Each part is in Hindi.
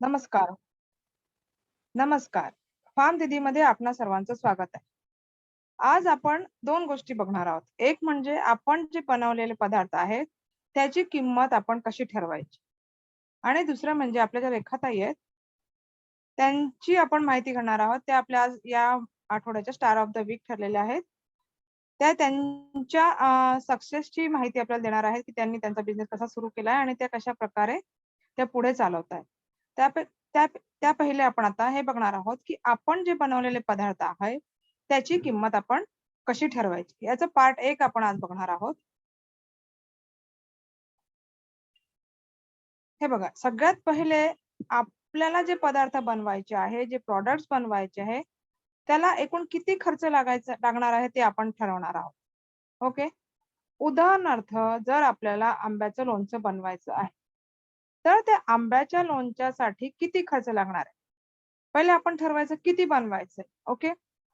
नमस्कार. नमस्कार. फार्म दीदीमध्ये आपणा सर्वांचं स्वागत आहे. आज आपण 2 गोष्टी बघणार आहोत. एक म्हणजे आपण जे बनवलेले पदार्थ आहेत, त्याची किंमत आपण कशी ठरवायची आणि दुसरं म्हणजे आपल्या ज्या रेखाताई आहेत, त्यांची आपण माहिती घेणार आहोत. त्या आपल्या आज या आठवड्याच्या स्टार ऑफ द वीक ठरलेल्या आहेत. त्या त्यांच्या सक्सेसची माहिती आपल्याला देणार आहेत, की त्यांनी त्यांचा बिझनेस कसा सुरू केलाय आणि त्या कशाप्रकारे त्या पुढे चालवतायत. त्या त्या त्या पहिले आपण आता हे बघणार आहोत, की आपण जे बनवलेले पदार्थ आहे, त्याची किंमत आपण कशी ठरवायची? याचं पार्ट 1 आपण आज बघणार आहोत. हे बघा, सगळ्यात पहिले आपल्याला जे पदार्थ बनवायचे आहे, जे प्रॉडक्ट्स बनवायचे आहे, त्याला एकूण किती खर्च लागणार आहे ते आपण ठरवणार आहोत. ओके. उदाहरणार्थ जर आपल्याला आंब्याचं लोणचं बनवायचं आहे, तर त्या आंब्याच्या लोणच्यासाठी किती खर्च लागणार आहे? पहिले आपण ठरवायचं किती बनवायचंय. ओके.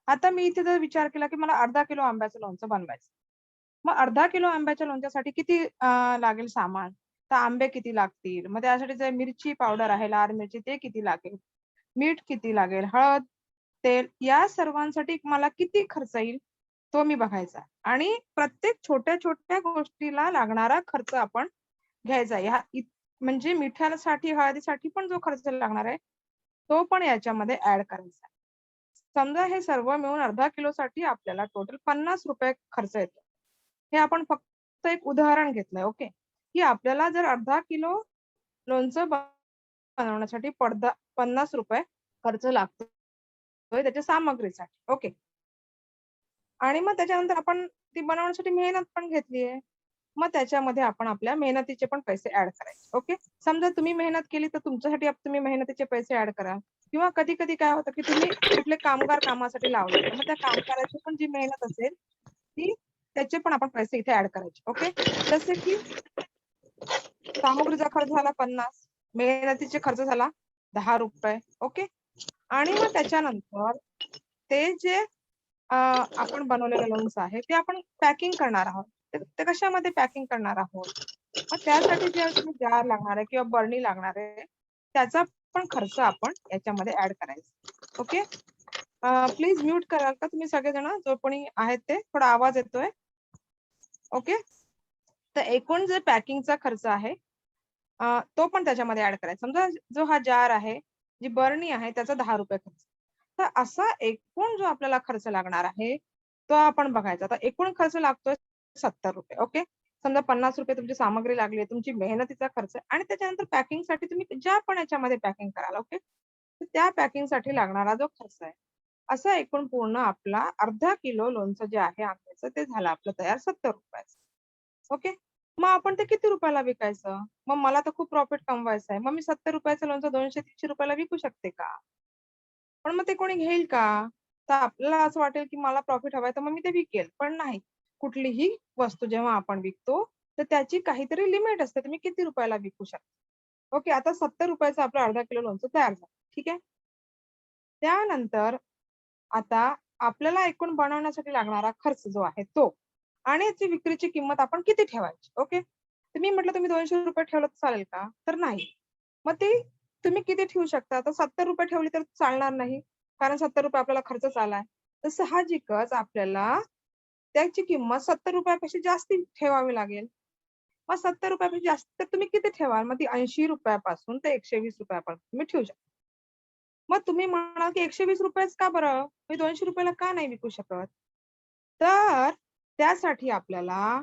आता मी इथे जर विचार केला, की मला अर्धा किलो आंब्याचं लोणचं बनवायचं. मग अर्धा किलो आंब्याच्या लोणच्यासाठी किती लागेल सामान? तर आंबे किती लागतील? मग त्यासाठी जे मिरची पावडर आहे, लाल मिरची ते किती लागेल? मीठ किती लागेल? हळद, तेल या सर्वांसाठी मला किती खर्च येईल? तो मी बघायचा आणि प्रत्येक छोट्या-छोट्या गोष्टीला लागणारा खर्च आपण घ्यायचा. म्हणजे मिठासाठी, हळदीसाठी पण जो खर्च लागणार आहे, तो पण याच्यामध्ये ॲड करायचा. समजा हे सर्व मिळून अर्धा किलोसाठी आपल्याला टोटल ₹50 खर्च येतो. हे आपण फक्त एक उदाहरण घेतलंय. ओके. की आपल्याला जर अर्धा किलो लोणचं बनवण्यासाठी ₹50 खर्च लागतोय त्याच्या सामग्रीसाठी. ओके. आणि मग त्याच्यानंतर आपण ती बनवण्यासाठी मेहनत पण घेतली आहे. मग त्याच्यामध्ये आपण आपल्या मेहनतीचे पण पैसे ॲड करायचे. ओके. समजा तुम्ही मेहनत केली तर तुमच्यासाठी तुम्ही मेहनतीचे पैसे ॲड करा किंवा कधी-कधी काय होतं, की तुम्ही कुठले कामगार कामासाठी लावले, तर मग त्या कामगाराची पण जी मेहनत असेल, ती त्याचे पण आपण पैसे इथे ॲड करायचे. ओके. जसे की सामुग्रीचा खर्च झाला 50, मेहनतीचे खर्च झाला ₹10. ओके. आणि मग त्याच्यानंतर ते जे आपण बनवलेलं लोणचं आहे, ते आपण पॅकिंग करणार आहोत. तर ते कशामध्ये पॅकिंग करणार आहोत? मग त्यासाठी जे तुम्ही जार लागणार आहे किंवा बरणी लागणार आहे, त्याचा पण खर्च आपण याच्यामध्ये ॲड करायचा. ओके. प्लीज म्यूट कराल का तुम्ही सगळेजण जो कोणी आहेत ते? थोडा आवाज येतोय. ओके. तर एकूण जे पॅकिंगचा खर्च आहे, तो पण त्याच्यामध्ये ॲड करायचा. समजा जो हा जार आहे, जी बरणी आहे त्याचा ₹10 खर्च. तर असा एकूण जो आपल्याला खर्च लागणार आहे, तो आपण बघायचा. तर एकूण खर्च लागतोय ₹70. ओके. समजा ₹50 तुमची सामग्री लागली आहे, तुमची मेहनतीचा खर्च आहे आणि त्याच्यानंतर पॅकिंगसाठी तुम्ही ज्या पण याच्यामध्ये पॅकिंग कराल, ओके. तर त्या पॅकिंगसाठी लागणारा जो खर्च आहे, असा एकूण पूर्ण आपला अर्धा किलो लोणचं जे आहे आंब्याचं, ते झालं आपलं तयार ₹70. ओके. मग आपण ते किती रुपयाला विकायचं? मग मला तर खूप प्रॉफिट कमवायचा आहे. मग मी ₹70 लोणचं ₹200-300 विकू शकते का? पण मग ते कोणी घेईल का? तर आपल्याला असं वाटेल, की मला प्रॉफिट हवाय, तर मग मी ते विकेल. पण नाही. कुठलीही वस्तू जेव्हा आपण विकतो, तर त्याची काहीतरी लिमिट असते. तुम्ही किती रुपयाला विकू शकता. ओके. आता ₹70 आपलं अर्धा किलो लोणचं तयार झालं. ठीक आहे. त्यानंतर आता आपल्याला एकूण बनवण्यासाठी लागणारा खर्च जो आहे तो आणि याची विक्रीची किंमत आपण किती ठेवायची? ओके. तर मी म्हटलं तुम्ही ₹200 ठेवलं तर चालेल का? तर नाही. मग ती तुम्ही किती ठेवू शकता? तर ₹70 ठेवली तर चालणार नाही. कारण ₹70 आपल्याला खर्चच आलाय. तर साहजिकच आपल्याला त्याची किंमत ₹70 पेक्षा जास्ती ठेवावी लागेल. मग ₹70 पेक्षा जास्त तर तुम्ही किती ठेवाल? मग ती ₹80 पासून ते ₹120 पर्यंत तुम्ही ठेवू शकता. मग तुम्ही म्हणाल, की ₹120 का बरं? मी ₹200 ला का नाही विकू शकत? तर त्यासाठी आपल्याला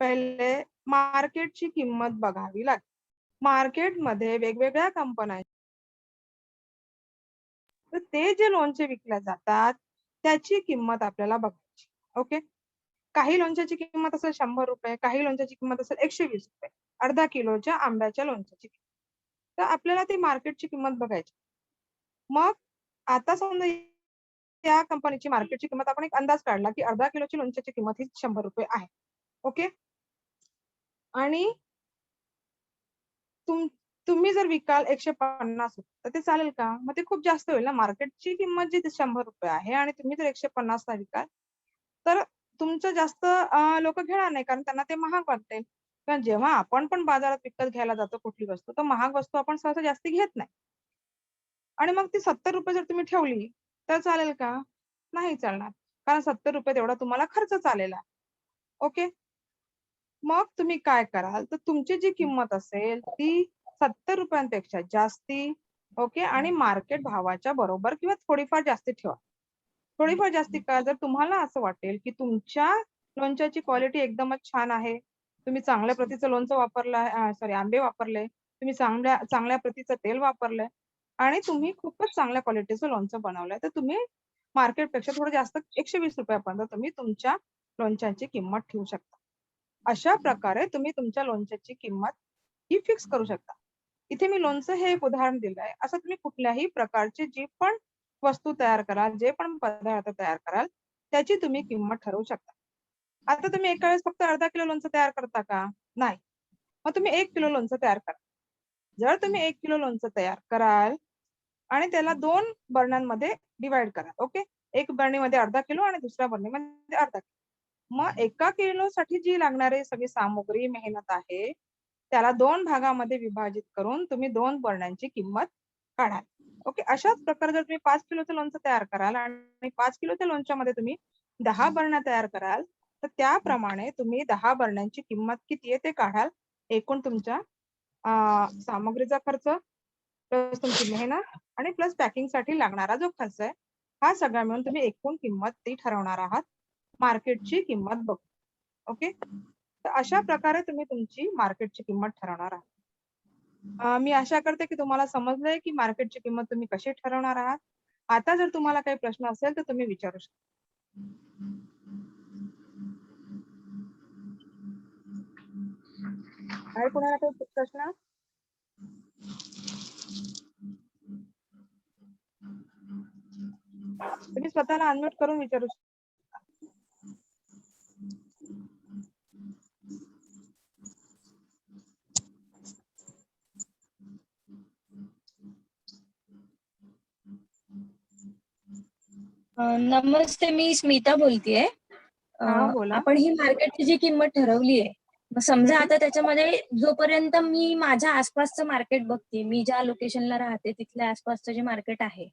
पहिले मार्केटची किंमत बघावी लागेल. मार्केटमध्ये वेगवेगळ्या कंपन्या तर ते जे लोणचे विकल्या जातात, त्याची किंमत आपल्याला बघायची. ओके. काही लोणच्याची किंमत असेल ₹100, काही लोणच्याची किंमत असेल ₹120 अर्धा किलोच्या आंब्याच्या लोणच्याची. तर आपल्याला ती मार्केटची किंमत बघायची. मग आता समजा त्या कंपनीची मार्केटची किंमत आपण एक अंदाज काढला, की अर्धा किलोची लोणच्याची किंमत ही ₹100 आहे. ओके. आणि तुम तुम्ही जर विकाल ₹150 तर ते चालेल का? मग ते खूप जास्त होईल ना. मार्केटची किंमत जी ₹100 आहे आणि तुम्ही जर 150 ला विकाल, तर तुमचं जास्त लोकं घेणार नाही कारण त्यांना ते महाग वाटेल. कारण जेव्हा आपण पण बाजारात विकत घ्यायला जातो कुठली वस्तू, तर महाग वस्तू आपण सहसा जास्ती घेत नाही. आणि मग ती 70 रुपये जर तुम्ही ठेवली तर चालेल का? नाही चालणार. कारण 70 रुपये तेवढा तुम्हाला खर्च आलेला आहे. ओके. मग तुम्ही काय कराल, तर तुमची जी किंमत असेल ती 70 रुपयांपेक्षा जास्ती, ओके, आणि मार्केट भावाच्या बरोबर किंवा थोडीफार जास्ती ठेवा. थोडीफार जास्ती का? जर तुम्हाला असं वाटेल की तुमच्या लोणच्याची क्वालिटी एकदमच छान आहे, तुम्ही चांगल्या प्रतीचं लोणचं वापरलं आहे, सॉरी, आंबे वापरले, तुम्ही चांगल्या चांगल्या प्रतीचं तेल वापरलंय आणि तुम्ही खूपच चांगल्या क्वालिटीचं लोणचं बनवलंय, तर तुम्ही मार्केटपेक्षा थोडं जास्त 120 रुपयापर्यंत तुम्ही तुमच्या लोणच्याची किंमत ठेवू शकता. अशा प्रकारे तुम्ही तुमच्या लोणच्याची किंमत ही फिक्स करू शकता. इथे मी लोणचं हे एक उदाहरण दिलंय. असं तुम्ही कुठल्याही प्रकारची जी पण वस्तू तयार कराल, जे पण पदार्थ तयार कराल, त्याची तुम्ही किंमत ठरवू शकता. आता तुम्ही एका वेळेस फक्त अर्धा किलो लोणचं तयार करता का? नाही. मग तुम्ही 1 किलो लोणचं तयार करा. जर तुम्ही 1 किलो लोणचं तयार कराल आणि त्याला 2 बरण्यांमध्ये डिव्हाईड करा. ओके. एक बरणीमध्ये अर्धा किलो आणि दुसऱ्या बरणीमध्ये अर्धा किलो. मग एका किलोसाठी जी लागणारी सगळी सामुग्री, मेहनत आहे, त्याला 2 भागामध्ये विभाजित करून तुम्ही 2 बरण्यांची किंमत काढाल. ओके. अशाच प्रकारे जर तुम्ही 5 किलोचं लोणचं तयार कराल आणि 5 किलोच्या लोणच्यामध्ये तुम्ही 10 बरण्या तयार कराल, तर त्याप्रमाणे तुम्ही 10 बरण्यांची किंमत किती आहे ते काढाल. एकूण तुमच्या सामग्रीचा खर्च, प्लस तुमची मेहनत आणि प्लस पॅकिंगसाठी लागणारा जो खर्च आहे, हा सगळा मिळून तुम्ही एकूण किंमत ती ठरवणार आहात. मार्केटची किंमत बघू. ओके. तर अशा प्रकारे तुम्ही तुमची मार्केटची किंमत ठरवणार आहात. मी आशा करते की तुम्हाला समजलंय की मार्केटची किंमत तुम्ही कशी ठरवणार आहात. आता जर तुम्हाला काही प्रश्न असेल तर तुम्ही विचारू शकता. आहे कोणाला काही प्रश्न? तुम्ही स्वतःला अनम्यूट करून विचारू शकता. नमस्ते, मी स्मिता बोलतेय. हा, बोला. आपण ही मार्केटची जी किंमत ठरवली आहे, मग समजा आता त्याच्यामध्ये जोपर्यंत मी माझ्या आसपासचं मार्केट बघते, मी ज्या लोकेशनला राहते तिथल्या आसपासचं जे मार्केट आहे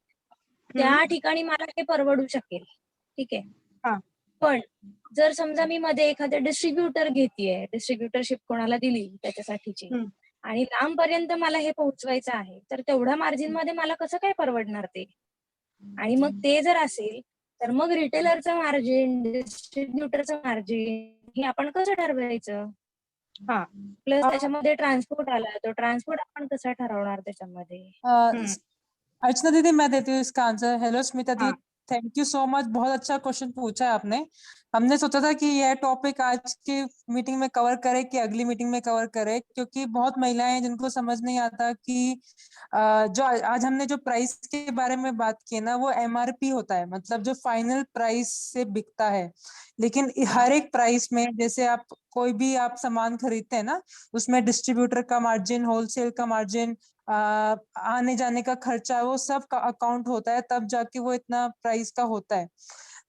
त्या ठिकाणी मला हे परवडू शकेल. ठीक आहे. हा. पण जर समजा मी मध्ये एखादं डिस्ट्रीब्युटर घेतेय, डिस्ट्रीब्युटरशिप कोणाला दिली त्याच्यासाठीची, आणि लांब पर्यंत मला हे पोहोचवायचं आहे, तर तेवढ्या मार्जिन मध्ये मला कसं काय परवडणार ते? आणि मग ते जर असेल तर मग रिटेलरचं मार्जिन, डिस्ट्रीब्युटरचं मार्जिन हे आपण कसं ठरवायचं? प्लस त्याच्यामध्ये ट्रान्सपोर्ट आला, तो ट्रान्सपोर्ट आपण कसा ठरवणार त्याच्यामध्ये? अर्चना दीदी, मैं देती हूँ इसका answer. Hello Smita the, thank you so much, बहुत अच्छा क्वेश्चन पूछा है आपने। हमने सोचा था कि यह टॉपिक आज की मीटिंग में कवर करे कि अगली मीटिंग में कवर करे, क्योंकि बहुत महिलाएं हैं जिनको समझ नहीं आता कि जो आज हमने जो प्राइस के बारे में बात की ना, वो एमआरपी होता है, मतलब जो फाइनल प्राइस से बिकता है। लेकिन हर एक प्राइस में, जैसे आप कोई भी आप सामान खरीदते हैं ना, उसमें डिस्ट्रीब्यूटर का मार्जिन, होलसेल का मार्जिन, आने जाने का खर्चा, वो सब का अकाउंट होता है, तब जाके वो इतना प्राइस का होता है।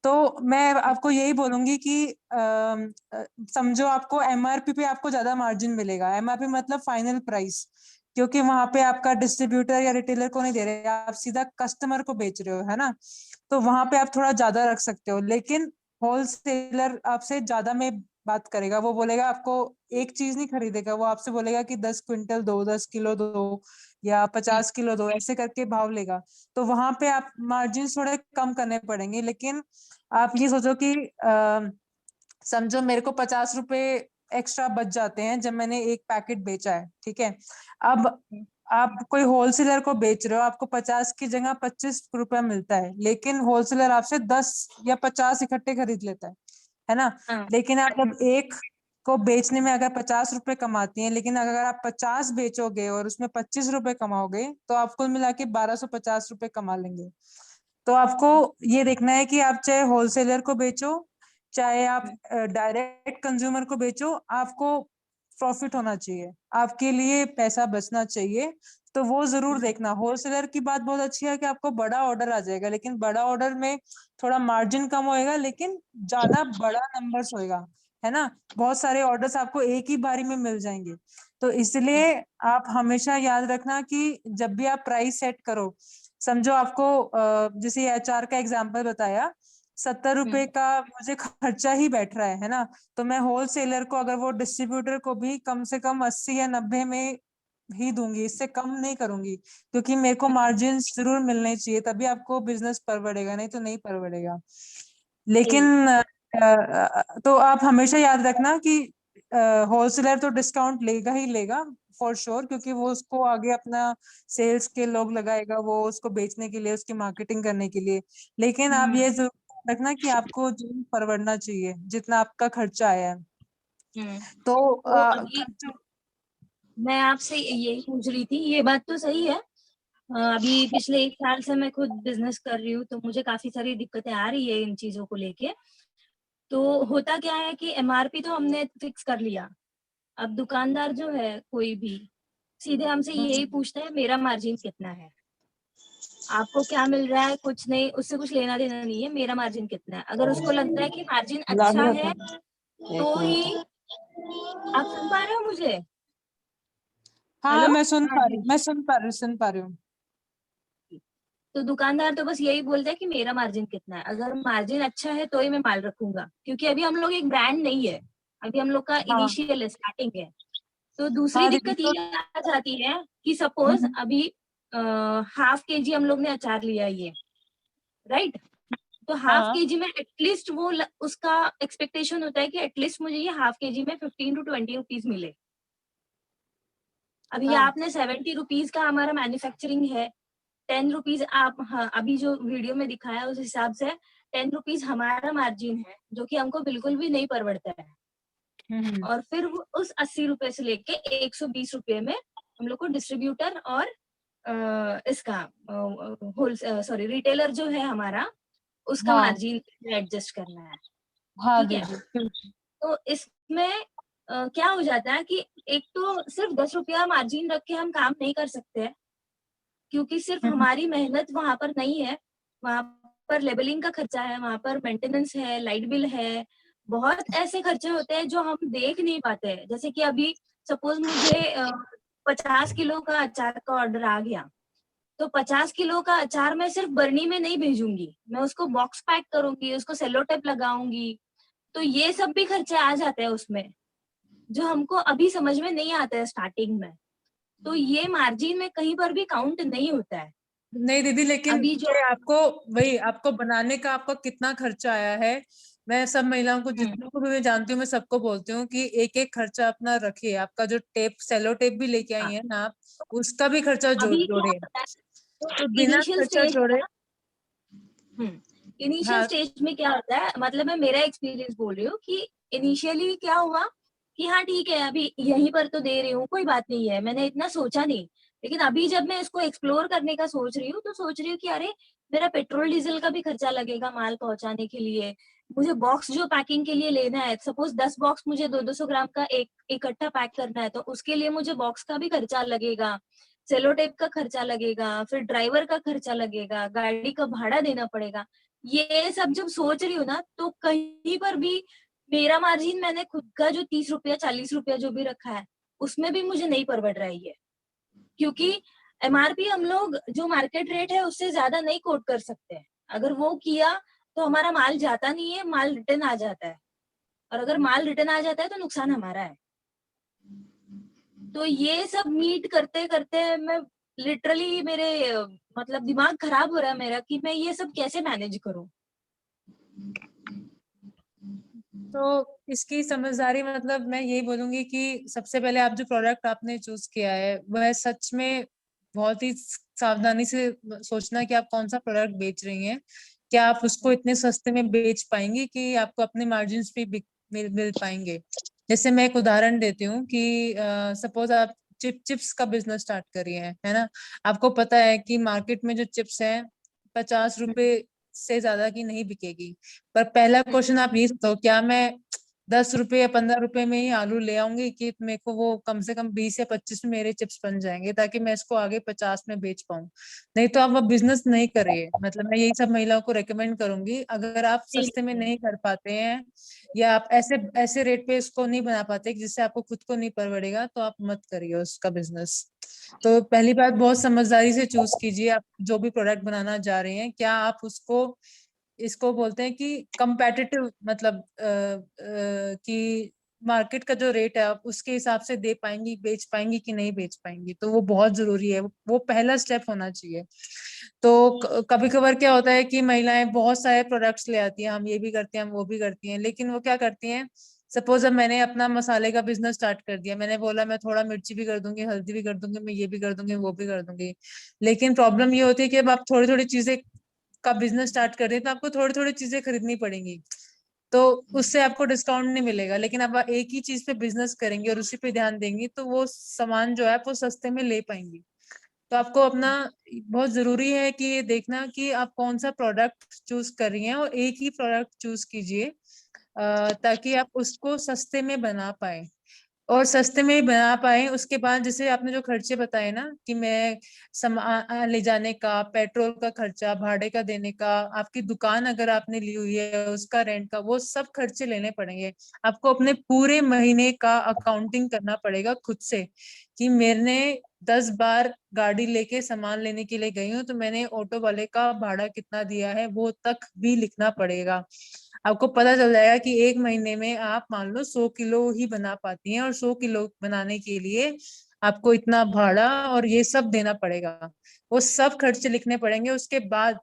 तो मैं आपको यही बोलूंगी कि समझो आपको एमआरपी पे आपको ज्यादा मार्जिन मिलेगा। एमआरपी मतलब फाइनल प्राइस, क्योंकि वहां पे आपका डिस्ट्रीब्यूटर या रिटेलर को नहीं दे रहे, आप सीधा कस्टमर को बेच रहे हो, है ना। तो वहां पे आप थोड़ा ज्यादा रख सकते हो। लेकिन होलसेलर आपसे ज्यादा में बात करेगा, वो बोलेगा आपको एक चीज नहीं खरीदेगा, वो आपसे बोलेगा कि 10 क्विंटल दो, 10 किलो दो, या 50 किलो दो, ऐसे करके भाव लेगा। तो वहां पे आप मार्जिन थोड़े कम करने पड़ेंगे। लेकिन आप ये सोचो कि समझो मेरे को 50 रुपए एक्स्ट्रा बच जाते हैं जब मैंने एक पैकेट बेचा है, ठीक है। अब आप कोई होलसेलर को बेच रहे हो, आपको 50 की जगह 25 रुपया मिलता है, लेकिन होलसेलर आपसे 10 या 50 इकट्ठे खरीद लेता है ना। लेकिन आप जब एक को बेचने में अगर 50 रुपए कमाती हैं, लेकिन अगर आप 50 बेचोगे और उसमें 25 रुपए कमाओगे, तो आप कुल मिला के 1250 रुपए कमा लेंगे। तो आपको ये देखना है कि आप चाहे होलसेलर को बेचो, चाहे आप डायरेक्ट कंज्यूमर को बेचो, आपको प्रॉफिट होना चाहिए, आपके लिए पैसा बचना चाहिए। तो वो जरूर देखना। होलसेलर की बात बहुत अच्छी है कि आपको बड़ा ऑर्डर आ जाएगा, लेकिन बड़ा ऑर्डर में थोड़ा मार्जिन कम होएगा, लेकिन ज्यादा बड़ा नंबर्स होएगा, है ना। बहुत सारे ऑर्डर्स आपको एक ही बारी में मिल जाएंगे। तो इसलिए आप हमेशा याद रखना कि जब भी आप प्राइस सेट करो, समझो आपको जैसे HR का एग्जांपल बताया, 70 रुपए का मुझे खर्चा ही बैठ रहा है ना, तो मैं होलसेलर को, अगर वो डिस्ट्रीब्यूटर को भी कम से कम 80 या 90 में ही दूंगी, इससे कम नहीं करूंगी, क्योंकि मेरे को मार्जिन जरूर मिलने चाहिए, तभी आपको बिजनेस परवड़ेगा, नहीं तो नहीं परवड़ेगा। लेकिन तो आप हमेशा याद रखना कि होलसेलर तो डिस्काउंट लेगा ही लेगा फॉर श्योर, क्योंकि वो उसको आगे अपना सेल्स के लोग लगाएगा, वो उसको बेचने के लिए, उसकी मार्केटिंग करने के लिए। लेकिन आप ये जरूर रखना कि आपको जो परवड़ना चाहिए, जितना आपका खर्चा आया है। तो तो अभी मैं आपसे यही पूछ रही थी, ये बात तो सही है। अभी पिछले 1 साल से मैं खुद बिजनेस कर रही हूँ, तो मुझे काफी सारी दिक्कतें आ रही है इन चीजों को लेके। तो होता क्या है कि MRP तो हमने फिक्स कर लिया। अब दुकानदार जो है कोई भी सीधे हमसे यही पूछता है, मेरा मार्जिन कितना है, आपको क्या मिल रहा है, कुछ नहीं, उससे कुछ लेना देना नहीं है, मेरा मार्जिन कितना है। अगर उसको लगता है कि मार्जिन अच्छा है तो ही। आप सुन पा रहे हो मुझे? हाँ, हेलो? मैं सुन पा रही हूँ, सुन पा रही हूँ। तो दुकानदार तो बस यही बोलता है कि मेरा मार्जिन कितना है। अगर मार्जिन अच्छा है तो ही मैं माल रखूंगा, क्योंकि अभी हम लोग एक ब्रांड नहीं है, अभी हम लोग का हाँ इनिशियल स्टार्टिंग है। तो दूसरी हाँ दीदी, दिक्कत तो ये आ जाती है कि सपोज अभी ½ kg हम लोग ने अचार लिया ये, राइट? तो ½ हाँ kg में एटलीस्ट उसका एक्सपेक्टेशन होता है कि एटलीस्ट मुझे ये ½ kg में 15 to 20 रुपीज मिले। अभी हाँ आपने 70 रुपीज का हमारा मैन्युफैक्चरिंग है, 10 रुपीज आप, हाँ, अभी जो वीडियो में दिखाया उस हिसाब से 10 रुपीज हमारा मार्जिन है, जो कि हमको बिल्कुल भी नहीं परवड़ता है। और फिर वो उस 80 रुपए से लेके 120 रुपए में हम लोग को डिस्ट्रीब्यूटर और इसका रिटेलर जो है हमारा, उसका हाँ मार्जिन एडजस्ट करना है। हाँ ठीक है? दीदी। तो इसमें क्या हो जाता है कि एक तो सिर्फ 10 रुपया मार्जिन रख के हम काम नहीं कर सकते हैं, क्योंकि सिर्फ हमारी मेहनत वहां पर नहीं है, वहां पर लेबलिंग का खर्चा है, वहां पर मेंटेनेंस है, लाइट बिल है, बहुत ऐसे खर्चे होते हैं जो हम देख नहीं पाते हैं। जैसे कि अभी सपोज मुझे 50 किलो का अचार का ऑर्डर आ गया, तो 50 किलो का अचार मैं सिर्फ बरनी में नहीं भेजूंगी, मैं उसको बॉक्स पैक करूंगी, उसको सेलो टेप लगाऊंगी। तो ये सब भी खर्चे आ जाते हैं उसमें, जो हमको अभी समझ में नहीं आता है स्टार्टिंग में। तो ये मार्जिन में कहीं पर भी काउंट नहीं होता है। नहीं दीदी, लेकिन अभी जो ये आपको, वही आपको बनाने का आपका कितना खर्चा आया है, मैं सब महिलाओं को, जितनों को भी मैं जानती हूँ, मैं सबको बोलती हूँ कि एक एक खर्चा अपना रखिए। आपका जो टेप, सेलो टेप भी लेके आई है ना आप, उसका भी खर्चा अभी क्या जोड़े। होता है, तो तो बिना इनिशियल खर्चा स्टेज जोड़े, इनिशियल हाँ स्टेज में क्या होता है, मतलब मैं मेरा एक्सपीरियंस बोल रही हूँ कि इनिशियली क्या हुआ कि हाँ ठीक है, अभी यहीं पर तो दे रही हूँ, कोई बात नहीं है, मैंने इतना सोचा नहीं। लेकिन अभी जब मैं इसको एक्सप्लोर करने का सोच रही हूँ, तो सोच रही हूँ कि अरे मेरा पेट्रोल डीजल का भी खर्चा लगेगा माल पहुंचाने के लिए, मुझे बॉक्स जो पैकिंग के लिए लेना है, सपोज 10 बॉक्स मुझे 200 ग्राम का एक इकट्ठा पैक करना है, तो उसके लिए मुझे बॉक्स का भी खर्चा लगेगा, सेलो टेप का खर्चा लगेगा, फिर ड्राइवर का खर्चा लगेगा, गाड़ी का भाड़ा देना पड़ेगा। ये सब जब सोच रही हूँ ना, तो कहीं पर भी मेरा मार्जिन, मैंने खुद का जो 30 रुपया 40 रुपया जो भी रखा है, उसमें भी मुझे नहीं परवड़ रहा है ये, क्योंकि MRP हम लोग जो मार्केट रेट है उससे ज्यादा नहीं कोट कर सकते हैं। अगर वो किया तो हमारा माल जाता नहीं है, माल रिटर्न आ जाता है, और अगर माल रिटर्न आ जाता है तो नुकसान हमारा है। तो ये सब मीट करते करते मैं लिटरली, मेरे मतलब दिमाग खराब हो रहा है मेरा कि मैं ये सब कैसे मैनेज करूं। तो इसकी समझदारी, मतलब मैं यही बोलूंगी कि सबसे पहले आप जो प्रोडक्ट आपने चूज किया है, वह सच में बहुत ही सावधानी से सोचना कि आप कौन सा प्रोडक्ट बेच रही हैं। क्या आप उसको इतने सस्ते में बेच पाएंगे कि आपको अपने मार्जिन भी मिल पाएंगे। जैसे मैं एक उदाहरण देती हूँ कि सपोज आप चिप्स का बिजनेस स्टार्ट करिए, है ना। आपको पता है कि मार्केट में जो चिप्स है 50 रुपए से ज्यादा की नहीं बिकेगी। पर पहला क्वेश्चन आप ये सोचो, क्या मैं 10 रुपए या 15 रुपए में ही आलू ले आऊंगी कि मेरे को वो कम से कम 20 या 25 में मेरे चिप्स बन जाएंगे, ताकि मैं इसको आगे 50 में बेच पाऊं। नहीं तो आप वो बिजनेस नहीं करिए। मतलब मैं यही सब महिलाओं को रेकमेंड करूंगी, अगर आप सस्ते में नहीं कर पाते हैं, या आप ऐसे ऐसे रेट पे इसको नहीं बना पाते कि जिससे आपको खुद को नहीं परवड़ेगा, तो आप मत करिए उसका बिजनेस। तो पहली बात, बहुत समझदारी से चूज कीजिए आप जो भी प्रोडक्ट बनाना जा रहे हैं, क्या आप उसको, इसको बोलते हैं कि कंपेटिटिव, मतलब कि मार्केट का जो रेट है आप उसके हिसाब से दे पाएंगी, बेच पाएंगी कि नहीं बेच पाएंगी। तो वो बहुत जरूरी है, वो पहला स्टेप होना चाहिए। तो कभी कभार क्या होता है कि महिलाएं बहुत सारे प्रोडक्ट्स ले आती हैं, हम ये भी करते हैं, हम वो भी करती हैं, लेकिन वो क्या करती हैं, सपोज अब मैंने अपना मसाले का बिजनेस स्टार्ट कर दिया, मैंने बोला मैं थोड़ा मिर्ची भी कर दूंगी, हल्दी भी कर दूंगी, मैं ये भी कर दूंगी, वो भी कर दूंगी। लेकिन प्रॉब्लम ये होती है कि अब आप थोड़ी थोड़ी चीजें का बिजनेस स्टार्ट कर रहे हैं, तो आपको थोड़ी थोड़ी चीजें खरीदनी पड़ेंगी, तो उससे आपको डिस्काउंट नहीं मिलेगा। लेकिन अब आप एक ही चीज पे बिजनेस करेंगे और उसी पे ध्यान देंगे, तो वो सामान जो है आप वो सस्ते में ले पाएंगी। तो आपको अपना, बहुत जरूरी है कि ये देखना कि आप कौन सा प्रोडक्ट चूज कर रही हैं, और एक ही प्रोडक्ट चूज कीजिए ताकि आप उसको सस्ते में बना पाए। और सस्ते में ही बना पाए, उसके बाद जैसे आपने जो खर्चे बताए ना कि मैं सामान ले जाने का, पेट्रोल का खर्चा, भाड़े का देने का, आपकी दुकान अगर आपने ली हुई है उसका रेंट का, वो सब खर्चे लेने पड़ेंगे। आपको अपने पूरे महीने का अकाउंटिंग करना पड़ेगा खुद से, कि मैंने 10 बार गाड़ी लेके सामान लेने के लिए गई हूँ, तो मैंने ऑटो वाले का भाड़ा कितना दिया है वो तक भी लिखना पड़ेगा। आपको पता चल जाएगा कि एक महीने में आप मान लो 100 किलो ही बना पाती हैं, और 100 किलो बनाने के लिए आपको इतना भाड़ा और ये सब देना पड़ेगा। वो सब खर्चे लिखने पड़ेंगे, उसके बाद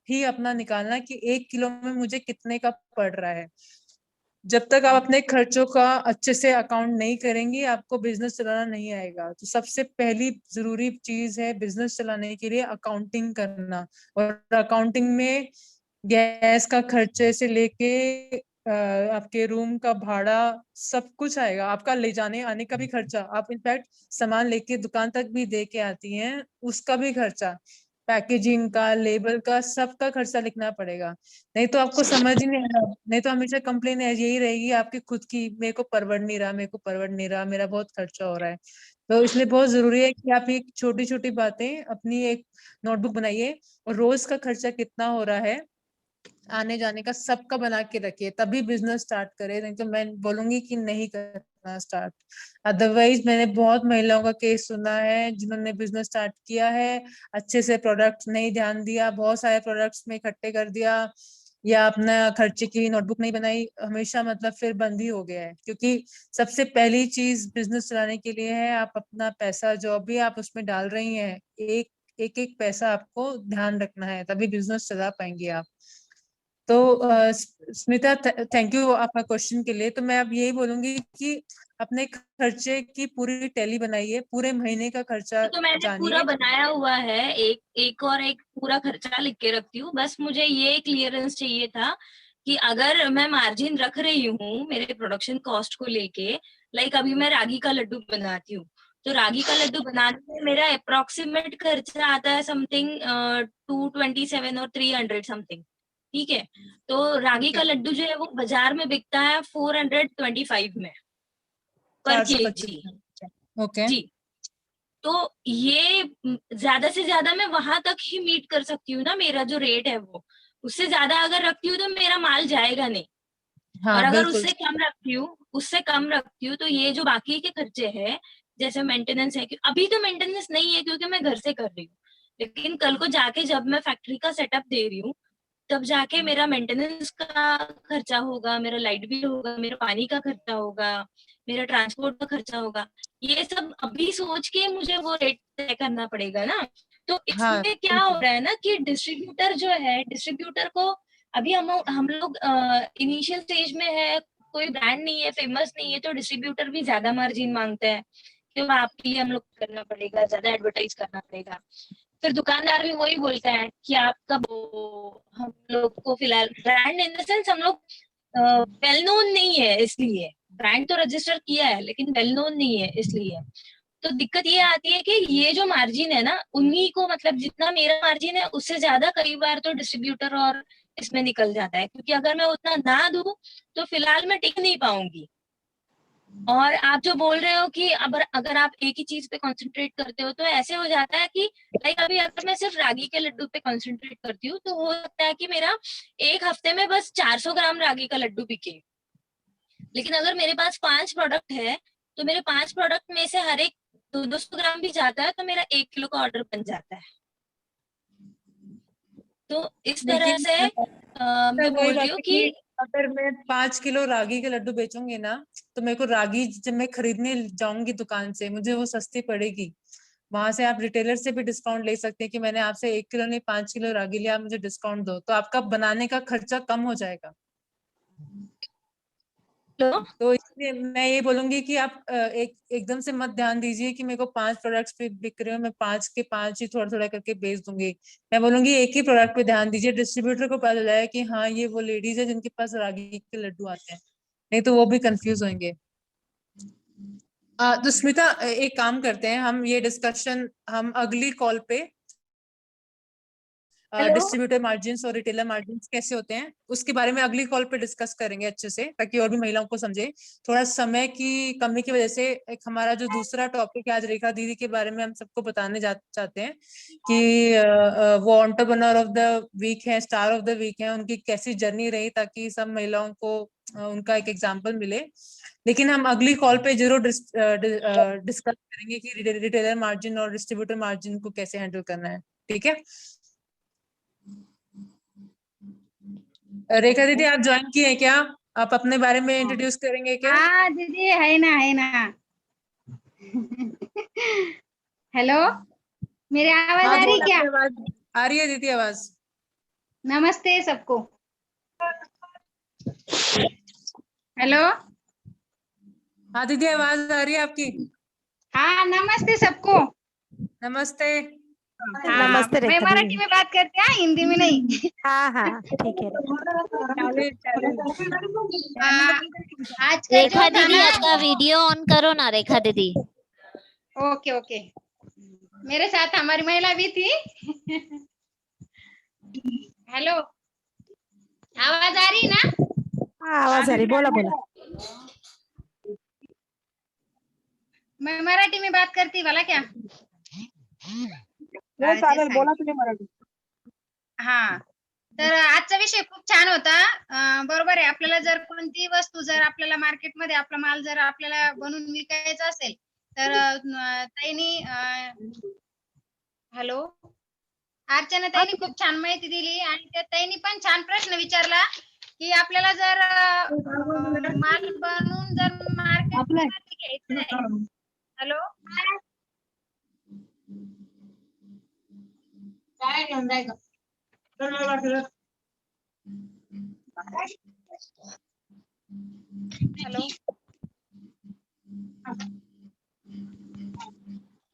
ही अपना निकालना कि 1 किलो में मुझे कितने का पड़ रहा है। जब तक आप अपने खर्चों का अच्छे से अकाउंट नहीं करेंगी, आपको बिजनेस चलाना नहीं आएगा। तो सबसे पहली जरूरी चीज है बिजनेस चलाने के लिए अकाउंटिंग करना। और अकाउंटिंग में गैस का खर्चे से लेके आपके रूम का भाड़ा सब कुछ आएगा, आपका ले जाने आने का भी खर्चा, आप इनफैक्ट सामान लेके दुकान तक भी दे के आती हैं उसका भी खर्चा, पैकेजिंग का, लेबल का, सबका खर्चा लिखना पड़ेगा। नहीं तो आपको समझ ही नहीं आएगा, नहीं तो हमेशा कंप्लेन यही रहेगी आपकी खुद की, मेरे को परवड़ नहीं रहा, मेरे को परवड़ नहीं रहा, मेरा बहुत खर्चा हो रहा है। तो इसलिए बहुत जरूरी है कि आप एक छोटी छोटी बातें अपनी एक नोटबुक बनाइए, और रोज का खर्चा कितना हो रहा है, आने जाने का, सबका बना के रखिए, तभी बिजनेस स्टार्ट करें। नहीं तो मैं बोलूंगी कि नहीं करना स्टार्ट। अदरवाइज मैंने बहुत महिलाओं का केस सुना है जिन्होंने बिजनेस स्टार्ट किया है, अच्छे से प्रोडक्ट नहीं ध्यान दिया, बहुत सारे प्रोडक्ट्स में इकट्ठे कर दिया, या अपना खर्चे की नोटबुक नहीं बनाई, हमेशा मतलब फिर बंद ही हो गया है। क्योंकि सबसे पहली चीज बिजनेस चलाने के लिए है, आप अपना पैसा जो भी आप उसमें डाल रही हैं, एक एक एक पैसा आपको ध्यान रखना है, तभी बिजनेस चला पाएंगे आप। तो स्मिता, थैंक यू आपका क्वेश्चन के लिए। तो मैं अब यही बोलूंगी कि अपने खर्चे की पूरी टैली बनाइए, पूरे महीने का खर्चा तो मैंने पूरा जानिए। बनाया हुआ है, एक पूरा खर्चा लिख के रखती हूँ। बस मुझे ये क्लियरेंस चाहिए था कि अगर मैं मार्जिन रख रही हूँ मेरे प्रोडक्शन कॉस्ट को लेके, लाइक अभी मैं रागी का लड्डू बनाती हूँ, तो रागी का लड्डू बनाने में मेरा अप्रोक्सीमेट खर्चा आता है समथिंग 227 और 300 समथिंग। ठीक है, तो रागी का लड्डू जो है वो बाजार में बिकता है 425 में पर 425। केजी। ओके। जी, तो ये ज्यादा से ज्यादा मैं वहां तक ही मीट कर सकती हूँ ना, मेरा जो रेट है वो, उससे ज्यादा अगर रखती हूँ तो मेरा माल जाएगा नहीं। और हाँ अगर बिल्कुल। उससे कम रखती हूँ तो ये जो बाकी के खर्चे हैं, जैसे मेंटेनेंस है, अभी तो मेंटेनेंस नहीं है क्योंकि मैं घर से कर रही हूँ, लेकिन कल को जाके जब मैं फैक्ट्री का सेटअप दे रही हूँ तब जाके मेरा मेंटेनेंस का खर्चा होगा, मेरा लाइट बिल होगा, मेरा पानी का खर्चा होगा, मेरा ट्रांसपोर्ट का खर्चा होगा। ये सब अभी सोच के मुझे वो रेट तय करना पड़ेगा ना। तो हाँ इसमें क्या हो बिल्कुल। रहा है ना कि डिस्ट्रीब्यूटर जो है, डिस्ट्रीब्यूटर को अभी हम लोग इनिशियल स्टेज में है, कोई ब्रांड नहीं है, फेमस नहीं है, तो डिस्ट्रीब्यूटर भी ज्यादा मार्जिन मांगता है कि आपके लिए हम लोग करना पड़ेगा, ज्यादा एडवर्टाइज करना पड़ेगा। फिर दुकानदार भी वही बोलता है कि आपका हम लोग को फिलहाल ब्रांड इन द सेंस हम लोग वेल नोन नहीं है, इसलिए ब्रांड तो रजिस्टर किया है लेकिन वेल नोन नहीं है इसलिए। तो दिक्कत ये आती है कि ये जो मार्जिन है ना, उन्हीं को मतलब जितना मेरा मार्जिन है उससे ज्यादा कई बार तो डिस्ट्रीब्यूटर और इसमें निकल जाता है, क्योंकि अगर मैं उतना ना दूं तो फिलहाल मैं टिक नहीं पाऊंगी। और आप जो बोल रहे हो कि अगर आप एक ही चीज पे कंसंट्रेट करते हो तो ऐसे हो जाता है कि लाइक अभी अगर मैं सिर्फ रागी के लड्डू पे कंसंट्रेट करती हूँ तो हो सकता है कि मेरा एक हफ्ते में बस 400 ग्राम रागी का लड्डू बिके। लेकिन अगर मेरे पास 5 प्रोडक्ट है तो मेरे 5 प्रोडक्ट में से हर एक 200 ग्राम भी जाता है तो मेरा 1 किलो का ऑर्डर बन जाता है। तो इस तरह लेकिन से मैं वही बोल रही बात हूँ है कि कि अगर मैं 5 किलो रागी के लड्डू बेचूंगी ना, तो मेरे को रागी जब मैं खरीदने जाऊंगी दुकान से, मुझे वो सस्ती पड़ेगी। वहां से आप रिटेलर से भी डिस्काउंट ले सकते हैं कि मैंने आपसे 1 किलो नहीं 5 किलो रागी लिया, आप मुझे डिस्काउंट दो, तो आपका बनाने का खर्चा कम हो जाएगा। तो इसलिए मैं ये बोलूंगी कि आप एकदम से मत ध्यान दीजिए कि मेरे को 5 प्रोडक्ट्स पे बिक रहे हो, मैं 5 के 5 ही थोड़ा थोड़ा करके बेच दूंगी। मैं बोलूंगी एक ही प्रोडक्ट पे ध्यान दीजिए, डिस्ट्रीब्यूटर को पता चल जाए कि हाँ ये वो लेडीज है जिनके पास रागी के लड्डू आते हैं, नहीं तो वो भी कंफ्यूज होंगे। तो स्मिता, एक काम करते हैं, हम ये डिस्कशन हम अगली कॉल पे डिस्ट्रीब्यूटर मार्जिन और रिटेलर मार्जिन कैसे होते हैं उसके बारे में अगली कॉल पे डिस्कस करेंगे अच्छे से, ताकि और भी महिलाओं को समझे। थोड़ा समय की कमी की वजह से एक हमारा जो दूसरा टॉपिक है आज रेखा दीदी के बारे में हम सबको बताने चाहते हैं कि वो एंटरप्रेन्योर ऑफ द वीक है, स्टार ऑफ द वीक है, उनकी कैसी जर्नी रही, ताकि सब महिलाओं को उनका एक एग्जाम्पल मिले। लेकिन हम अगली कॉल पे जरूर डिस्कस करेंगे कि रिटेलर मार्जिन और डिस्ट्रीब्यूटर मार्जिन को कैसे हैंडल करना है। ठीक है रेखा दीदी, आप ज्वाइन किए हैं क्या? आप अपने बारे में इंट्रोड्यूस करेंगे क्या? हाँ दीदी, है ना है ना। हेलो, मेरी आवाज हाँ आ रही दीदी, क्या? आपकी आवाज आ रही है दीदी, आवाज। नमस्ते सबको। हेलो, हाँ दीदी, आवाज आ रही है आपकी। हाँ नमस्ते सबको। नमस्ते। हाँ, नमस्ते मैं रेखा मराठी दीदी। में बात करती हूँ, हिंदी में नहीं। हाँ हाँ ठीक है रेखा। चालेल चालेल। आज का रेखा जो था दीदी ना, अपना वीडियो ऑन करो ना रेखा दीदी। ओके ओके, मेरे साथ हमारी महिला भी थी। हेलो, आवाज आ रही ना? हाँ आवाज आ रही, बोला बोला। मैं मराठी में बात करती भला क्या? हो चालेल, बोला तुम्ही मराठी. हा, तर आजचा विषय खूप छान होता. बरोबर आहे, आपल्याला जर कोणती वस्तू जर आपल्याला मार्केटमध्ये आपला माल जर आपल्याला बनवून विकायचा असेल तर ताईंनी हॅलो, अर्चना ताईंनी खूप छान माहिती दिली आणि त्या ताईंनी पण छान प्रश्न विचारला की आपल्याला जर माल बनवून जर मार्केटमध्ये घ्यायचं आहे. हॅलो, काय घेऊन जायचं? हॅलो,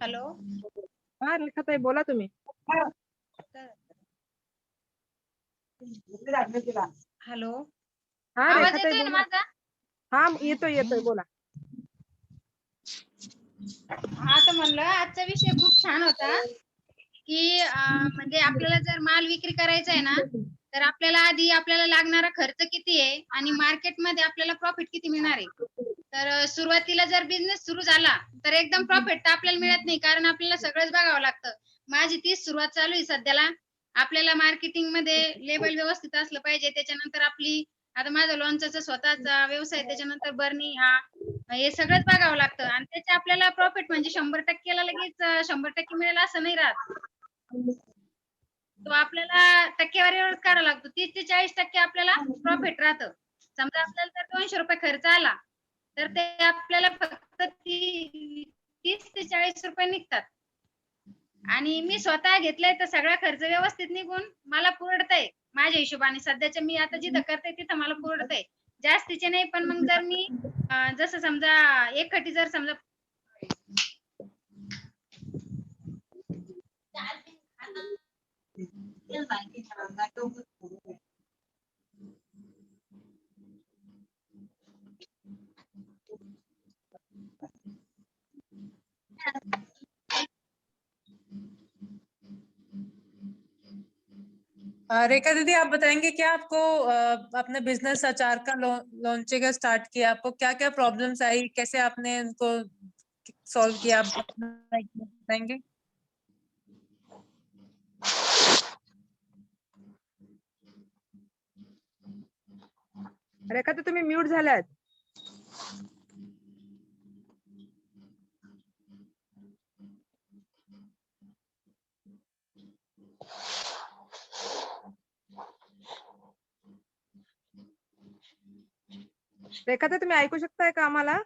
हॅलो, हा रेखाताई, बोला तुम्ही. हॅलो, हा आवाज रेखाताई, येतोय ना बोला. माझा? हा येतोय येतोय, बोला. हा, तर म्हणलं आजचा विषय खूप छान होता की म्हणजे आपल्याला जर माल विक्री करायचा आहे ना, तर आपल्याला आधी आपल्याला लागणारा खर्च किती आहे आणि मार्केटमध्ये आपल्याला प्रॉफिट किती मिळणार आहे. तर सुरुवातीला जर बिझनेस सुरू झाला तर एकदम प्रॉफिट तर आपल्याला मिळत नाही, कारण आपल्याला सगळंच बघावं लागतं. माझी तीच सुरुवात चालू आहे सध्याला. आपल्याला मार्केटिंग मध्ये लेबल व्यवस्थित असलं पाहिजे, त्याच्यानंतर आपली आता माझा लोणचाचा स्वतःचा व्यवसाय, त्याच्यानंतर बर्नी, हा हे सगळंच बघावं लागतं आणि त्याचे आपल्याला प्रॉफिट म्हणजे 100% ला लगेच 100% मिळेल असं नाही राहत. तो आपल्याला टक्केवारीवर करावा लागतो. 30 ते 40% आपल्याला प्रॉफिट राहतं. समजा आपल्याला जर 200 रुपये खर्च आला तर ते आपल्याला फक्त 30 ते 40 रुपये निघतात. आणि मी स्वतः घेतलंय तर सगळा खर्च व्यवस्थित निघून मला पुरडतंय माझ्या हिशोबाने. सध्याच्या मी आता जिथं करते तिथं मला पुरडतंय, जास्तीचे नाही. पण मग जर मी जसं समजा एकखटी जर समजा रेखा दीदी, आप बताएंगे क्या आपको अपने बिजनेस अचार का लॉन्चे का स्टार्ट किया, आपको क्या क्या प्रॉब्लम्स आई, कैसे आपने उनको सॉल्व किया, आप बताएंगे? रेखाताई, तुम्ही म्यूट झाल्यात. रेखाताई तुम्ही ऐकू शकताय का आम्हाला?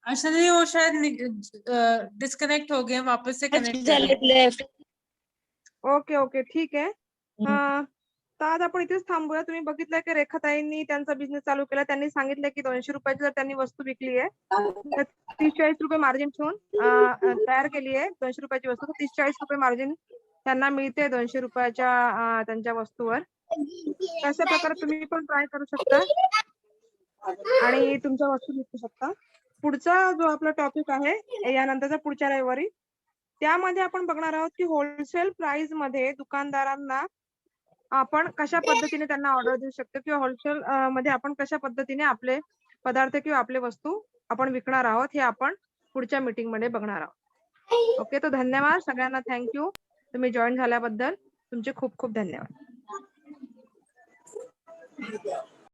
अर्चना दीदी वो शायद डिस्कनेक्ट हो गए, वापस से कनेक्ट करें। लेफ्ट. ओके ओके ठीक आहे. तर आज आपण इथेच थांबूया. तुम्ही बघितलंय की रेखाताईंनी त्यांचा बिझनेस चालू केला. त्यांनी सांगितलं की 200 रुपयाची जर त्यांनी वस्तू विकली आहे तर 30-40 रुपये मार्जिन ठेवून तयार केली आहे 200 रुपयाची वस्तू, तर 30-40 रुपये मार्जिन त्यांना मिळते 200 रुपयाच्या त्यांच्या वस्तूवर. तशा प्रकारे तुम्ही पण ट्राय करू शकता आणि तुमच्या वस्तू विकू शकता. पुढचा जो आपला टॉपिक आहे यानंतरचा पुढच्या रविवारी, त्यामध्ये आपण बघणार आहोत की होलसेल प्राइस मध्ये दुकानदारांना आपण कशा पद्धतीने त्यांना ऑर्डर देऊ शकतो किंवा होलसेल मध्ये आपण कशा पद्धतीने आपले पदार्थ किंवा आपले वस्तू आपण विकणार आहोत हे आपण पुढच्या मीटिंग मध्ये बघणार आहोत. ओके, तर धन्यवाद सगळ्यांना. थँक्यू तुम्ही जॉईन झाल्याबद्दल. तुमचे खूप खूप धन्यवाद.